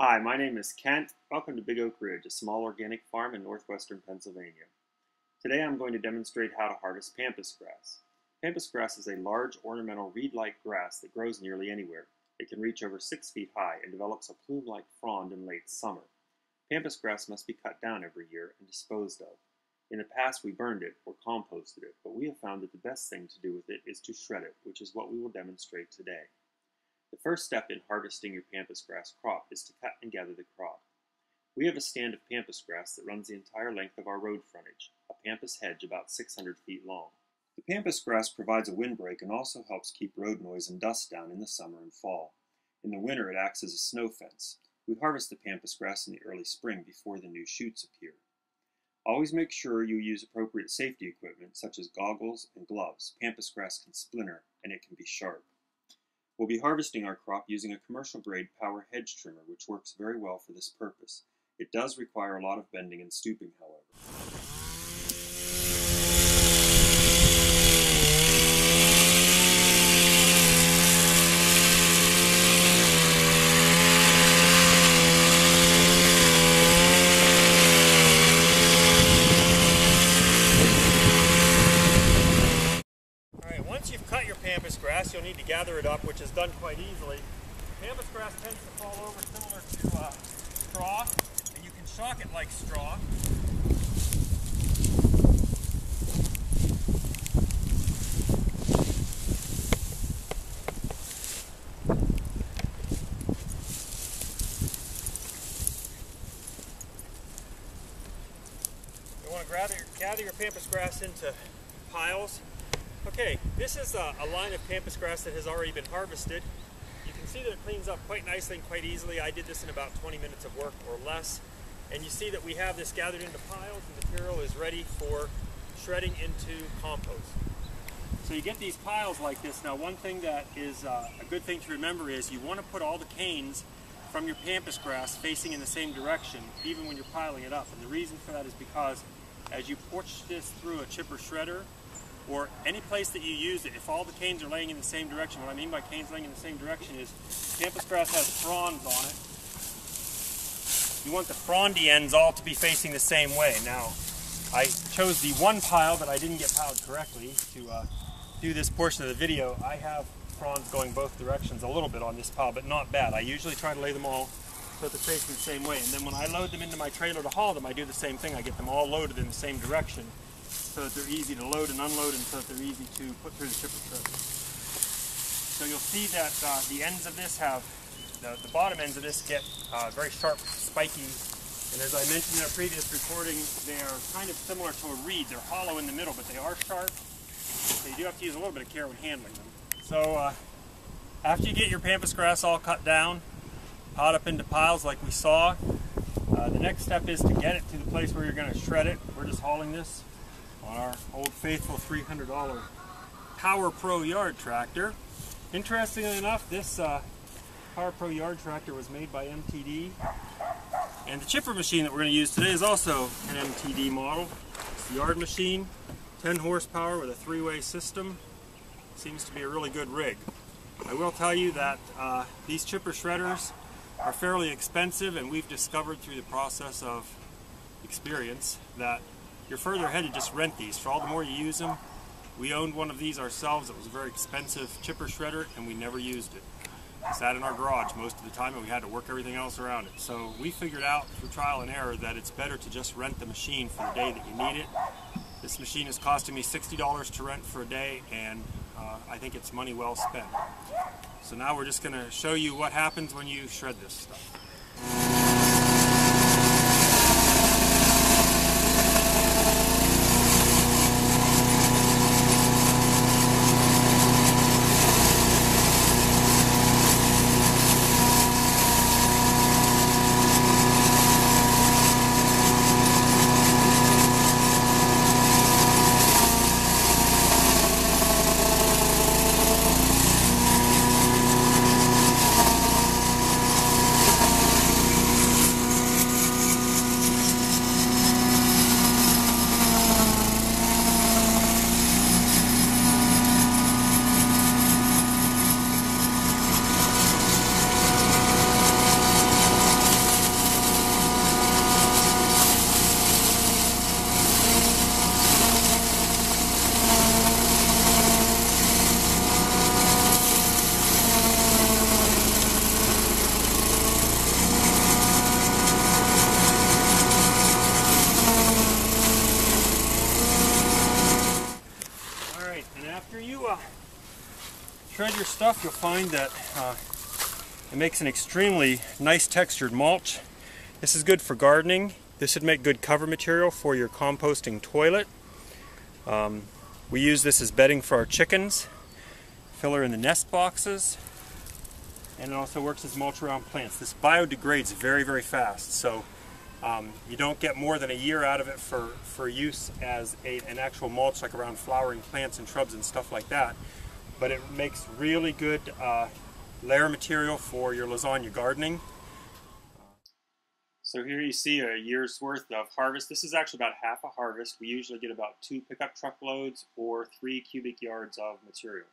Hi, my name is Kent. Welcome to Big Oak Ridge, a small organic farm in northwestern Pennsylvania. Today I'm going to demonstrate how to harvest pampas grass. Pampas grass is a large ornamental reed-like grass that grows nearly anywhere. It can reach over 6 feet high and develops a plume-like frond in late summer. Pampas grass must be cut down every year and disposed of. In the past we burned it or composted it, but we have found that the best thing to do with it is to shred it, which is what we will demonstrate today. The first step in harvesting your pampas grass crop is to cut and gather the crop. We have a stand of pampas grass that runs the entire length of our road frontage, a pampas hedge about 600 feet long. The pampas grass provides a windbreak and also helps keep road noise and dust down in the summer and fall. In the winter it acts as a snow fence. We harvest the pampas grass in the early spring before the new shoots appear. Always make sure you use appropriate safety equipment such as goggles and gloves. Pampas grass can splinter and it can be sharp. We'll be harvesting our crop using a commercial-grade power hedge trimmer, which works very well for this purpose. It does require a lot of bending and stooping, however. Once you've cut your pampas grass, you'll need to gather it up, which is done quite easily. Pampas grass tends to fall over similar to straw, and you can shock it like straw. You want to gather your pampas grass into piles. Okay, this is a line of pampas grass that has already been harvested. You can see that it cleans up quite nicely and quite easily. I did this in about 20 minutes of work or less. And you see that we have this gathered into piles. The material is ready for shredding into compost. So you get these piles like this. Now one thing that is a good thing to remember is you want to put all the canes from your pampas grass facing in the same direction, even when you're piling it up. And the reason for that is because as you push this through a chipper shredder, or any place that you use it, if all the canes are laying in the same direction, what I mean by canes laying in the same direction is pampas grass has fronds on it. You want the frondy ends all to be facing the same way. Now, I chose the one pile that I didn't get piled correctly to do this portion of the video. I have fronds going both directions a little bit on this pile, but not bad. I usually try to lay them all so that they're facing the same way. And then when I load them into my trailer to haul them, I do the same thing. I get them all loaded in the same direction, so that they're easy to load and unload and so that they're easy to put through the chipper shredder. So you'll see that the ends of this have, the bottom ends of this get very sharp, spiky, and as I mentioned in a previous recording, they are kind of similar to a reed. They're hollow in the middle, but they are sharp, so you do have to use a little bit of care when handling them. So after you get your pampas grass all cut down, piled up into piles like we saw, the next step is to get it to the place where you're going to shred it. We're just hauling this on our old faithful $300 Power Pro yard tractor. Interestingly enough, this Power Pro yard tractor was made by MTD, and the chipper machine that we're going to use today is also an MTD model. It's the yard machine, 10 horsepower with a 3-way system. Seems to be a really good rig. I will tell you that these chipper shredders are fairly expensive, and we've discovered through the process of experience that you're further ahead to just rent these. For all the more you use them, we owned one of these ourselves. It was a very expensive chipper shredder, and we never used it. It sat in our garage most of the time, and we had to work everything else around it. So we figured out through trial and error that it's better to just rent the machine for the day that you need it. This machine is costing me $60 to rent for a day, and I think it's money well spent. So now we're just going to show you what happens when you shred this stuff. after you shred your stuff, you'll find that it makes an extremely nice textured mulch. This is good for gardening. This would make good cover material for your composting toilet. We use this as bedding for our chickens, filler in the nest boxes, and it also works as mulch around plants. This biodegrades very, very fast, so you don't get more than a year out of it for use as an actual mulch, like around flowering plants and shrubs and stuff like that. But it makes really good layer material for your lasagna gardening. So here you see a year's worth of harvest. This is actually about half a harvest. We usually get about 2 pickup truckloads or 3 cubic yards of material.